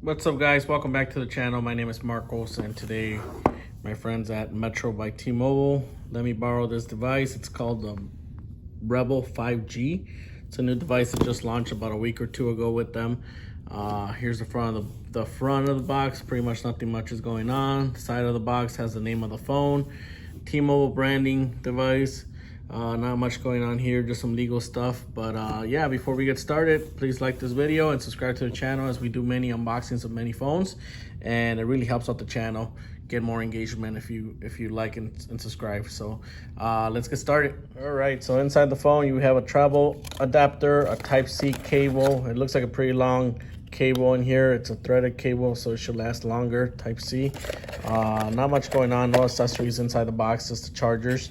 What's up, guys? Welcome back to the channel. My name is Marcos, and today my friends at Metro by T-Mobile let me borrow this device. It's called the Revvl 5G. It's a new device that just launched about a week or two ago with them. Here's the front of the front of the box. Pretty much nothing much is going on. The side of the box has the name of the phone, T-Mobile branding device. Not much going on here, just some legal stuff. But yeah, before we get started, please like this video and subscribe to the channel, as we do many unboxings of many phones, and it really helps out the channel get more engagement if you like and subscribe. So let's get started. All right, so inside the phone you have a travel adapter, a Type-C cable. It looks like a pretty long cable in here. It's a threaded cable, so it should last longer. Type-C. Not much going on, no accessories inside the box, just the chargers.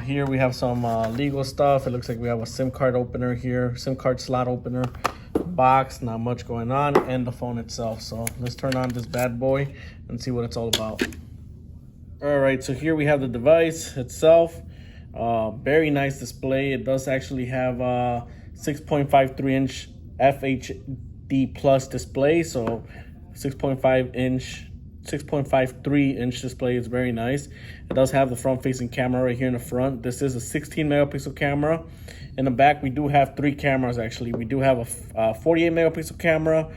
Here we have some legal stuff. It looks like we have a SIM card opener here, SIM card slot opener box. Not much going on, and the phone itself. So let's turn on this bad boy and see what it's all about. All right, so here we have the device itself. Very nice display. It does actually have a 6.53 inch FHD plus display, so 6.53 inch display is very nice. It does have the front facing camera right here in the front. This is a 16 megapixel camera. In the back we do have three cameras. Actually, we do have a 48 megapixel camera,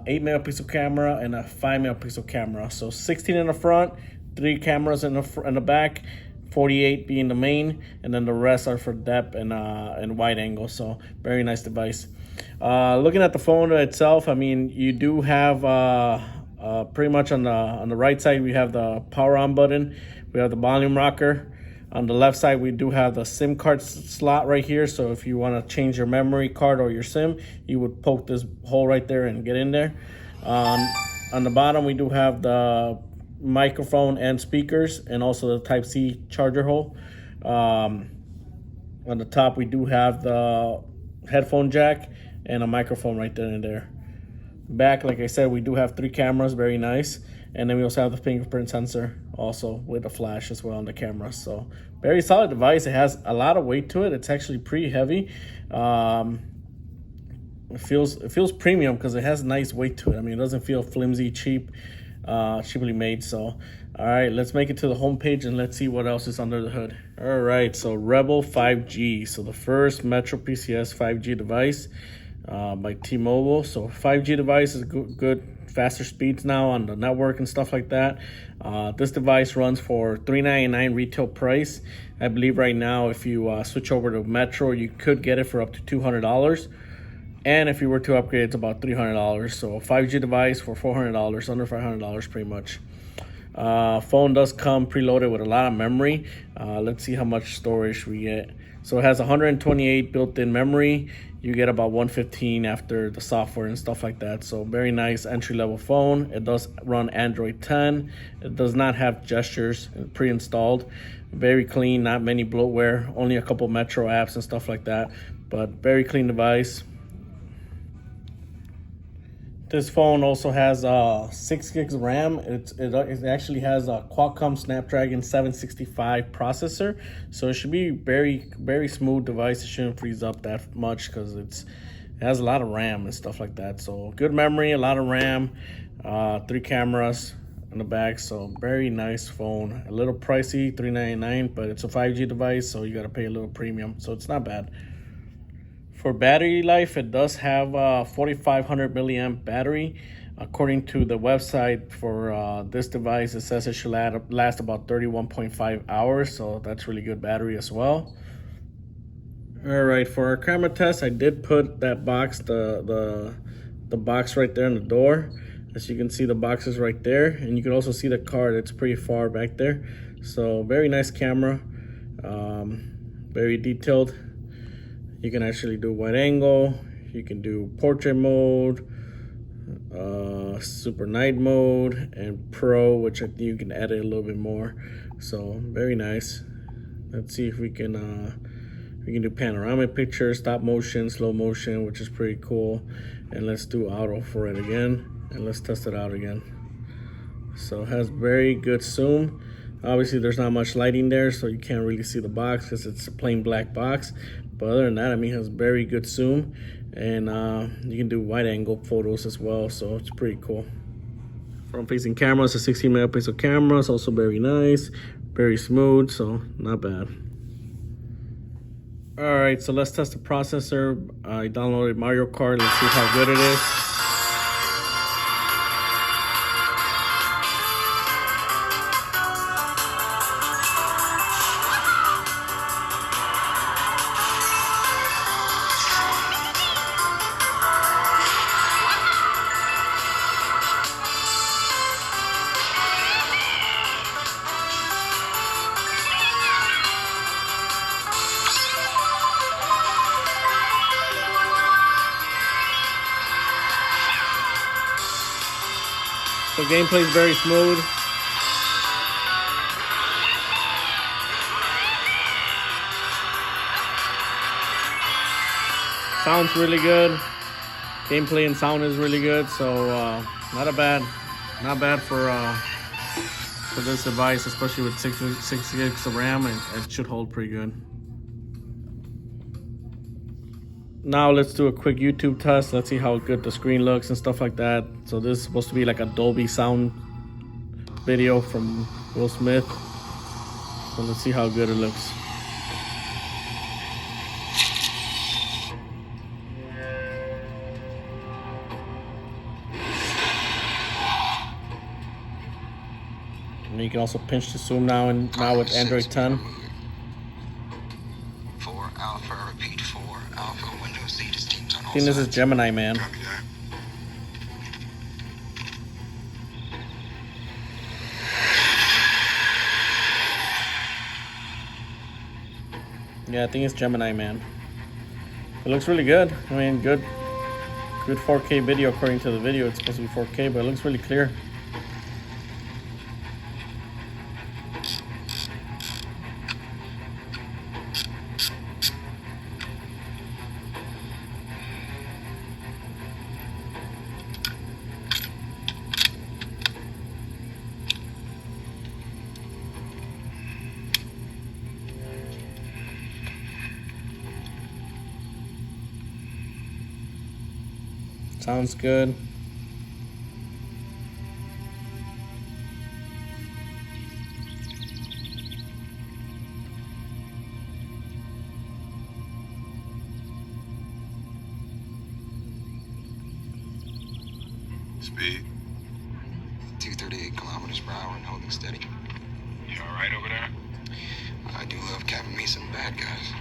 8 megapixel camera, and a 5 megapixel camera. So 16 in the front, three cameras in the back, 48 being the main, and then the rest are for depth and wide angle. So very nice device. Looking at the phone itself, I mean, you do have pretty much on the right side we have the power on button, we have the volume rocker. On the left side we do have the SIM card slot right here, so if you want to change your memory card or your SIM, you would poke this hole right there and get in there. On the bottom we do have the microphone and speakers, and also the Type-C charger hole. On the top we do have the headphone jack and a microphone right there and there. Back, like I said, we do have three cameras, very nice, and then we also have the fingerprint sensor also with a flash as well on the camera. So very solid device. It has a lot of weight to it. It's actually pretty heavy. It feels premium because it has nice weight to it. I mean, it doesn't feel flimsy, cheaply made. So all right, let's make it to the home page and let's see what else is under the hood. All right, so Revvl 5G, so the first Metro PCS 5G device by T-Mobile. So 5G device is good, faster speeds now on the network and stuff like that. This device runs for $399 retail price. I believe right now if you switch over to Metro, you could get it for up to $200. And if you were to upgrade, it's about $300. So a 5G device for $400, under $500 pretty much. Phone does come preloaded with a lot of memory. Let's see how much storage we get. So it has 128 built-in memory. You get about 115 after the software and stuff like that. So very nice entry-level phone. It does run Android 10. It does not have gestures pre-installed. Very clean, not many bloatware, only a couple Metro apps and stuff like that, but very clean device. This phone also has 6 gigs of RAM. It actually has a Qualcomm Snapdragon 765 processor, so it should be very smooth device. It shouldn't freeze up that much because it has a lot of RAM and stuff like that. So good memory, a lot of RAM, 3 cameras in the back. So very nice phone. A little pricey, $399, but it's a 5G device, so you got to pay a little premium. So it's not bad. For battery life, it does have a 4,500 milliamp battery. According to the website for this device, it says it should last about 31.5 hours, so that's really good battery as well. All right, for our camera test, I did put that box, the box right there in the door. As you can see, the box is right there, and you can also see the card. It's pretty far back there. So very nice camera, very detailed. You can actually do wide angle, you can do portrait mode, super night mode, and pro, which I think you can edit a little bit more. So very nice. Let's see if we can do panoramic pictures, stop motion, slow motion, which is pretty cool. And let's do auto for it again, and let's test it out again. So it has very good zoom. Obviously there's not much lighting there, so you can't really see the box because it's a plain black box. But other than that, I mean, it has very good zoom, and you can do wide angle photos as well, so it's pretty cool. Front facing camera, it's a 16 megapixel camera. It's also very nice, very smooth, so not bad. All right, so let's test the processor. I downloaded Mario Kart. Let's see how good it is. So gameplay is very smooth. Sounds really good. Gameplay and sound is really good. So not bad for this device, especially with 6 gigs of RAM. It should hold pretty good. Now let's do a quick YouTube test. Let's see how good the screen looks and stuff like that. So this is supposed to be like a Dolby sound video from Will Smith. So let's see how good it looks. And you can also pinch to zoom now with Android 10. I think this is Gemini Man. Yeah, I think it's Gemini Man. It looks really good. I mean, good 4K video according to the video. It's supposed to be 4K, but it looks really clear. Sounds good. Speed? 238 kilometers per hour and holding steady. You all right over there? I do love capping me some bad guys.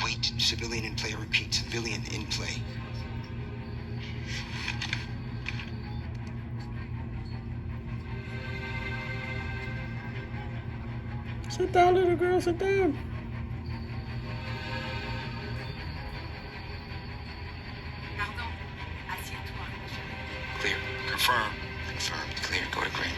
Wait. Civilian in play. Repeat. Civilian in play. Sit down, little girl, sit down. Clear. Confirm. Confirmed. Clear. Go to green.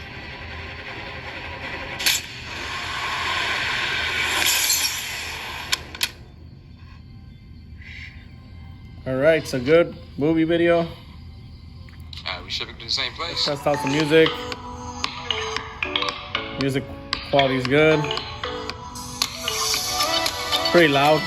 All right, so good movie video. We shipping to the same place. Test out the music. Music quality is good. Pretty loud.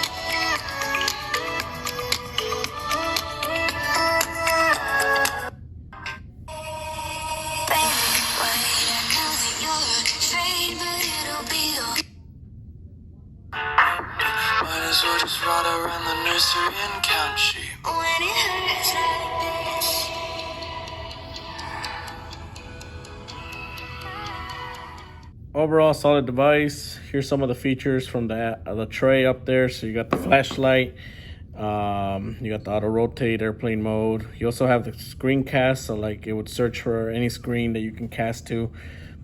Might as well just ride around the nursery and count sheep. When it hurts like this. Overall, solid device. Here's some of the features from the tray up there. So you got the flashlight. You got the auto rotate, airplane mode. You also have the screencast, so like it would search for any screen that you can cast to,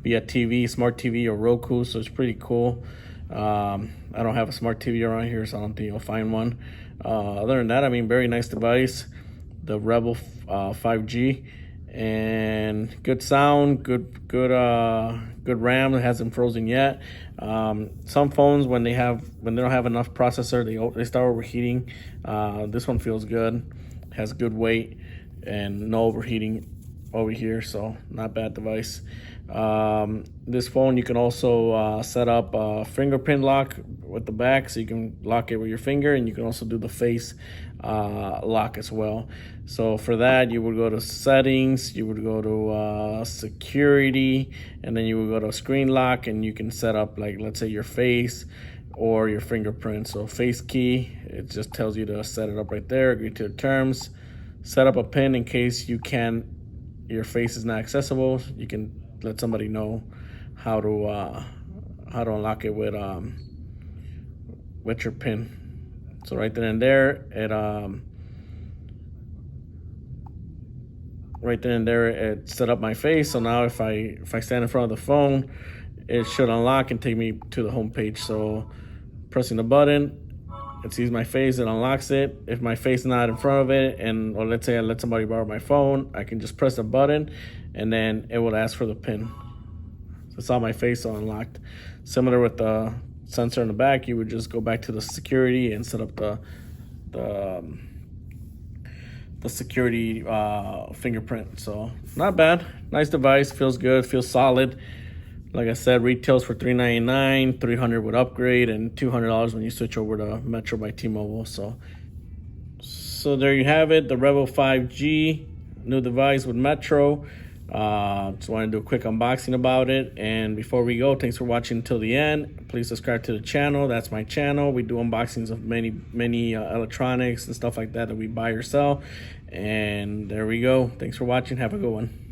be a TV, smart TV, or Roku. So it's pretty cool. I don't have a smart TV around here, so I don't think you'll find one. Other than that, I mean, very nice device. The Revvl 5G, and good sound, good RAM. It hasn't frozen yet. Some phones, when they don't have enough processor, they start overheating. This one feels good, has good weight. and no overheating over here, so not bad device. This phone, you can also set up a fingerprint lock with the back, so you can lock it with your finger, and you can also do the face lock as well. So for that, you would go to settings, you would go to security, and then you would go to screen lock, and you can set up, like, let's say your face or your fingerprint. So face key, it just tells you to set it up right there, agree to the terms, set up a pin in case your face is not accessible. You can let somebody know how to unlock it with your pin. So right then and there, it set up my face. So now if I stand in front of the phone, it should unlock and take me to the home page. So pressing the button, it sees my face, it unlocks it. If my face is not in front of it, or let's say I let somebody borrow my phone, I can just press the button and then it will ask for the pin. So it's on my face, so unlocked. Similar with the sensor in the back, you would just go back to the security and set up the security fingerprint. So not bad, nice device, feels good, feels solid. Like I said, retails for $399, $300 with upgrade, and $200 when you switch over to Metro by T-Mobile. So there you have it, the Revvl 5G, new device with Metro. Just want to do a quick unboxing about it. And before we go, thanks for watching until the end. Please subscribe to the channel. That's my channel. We do unboxings of many electronics and stuff like that we buy or sell. And there we go. Thanks for watching. Have a good one.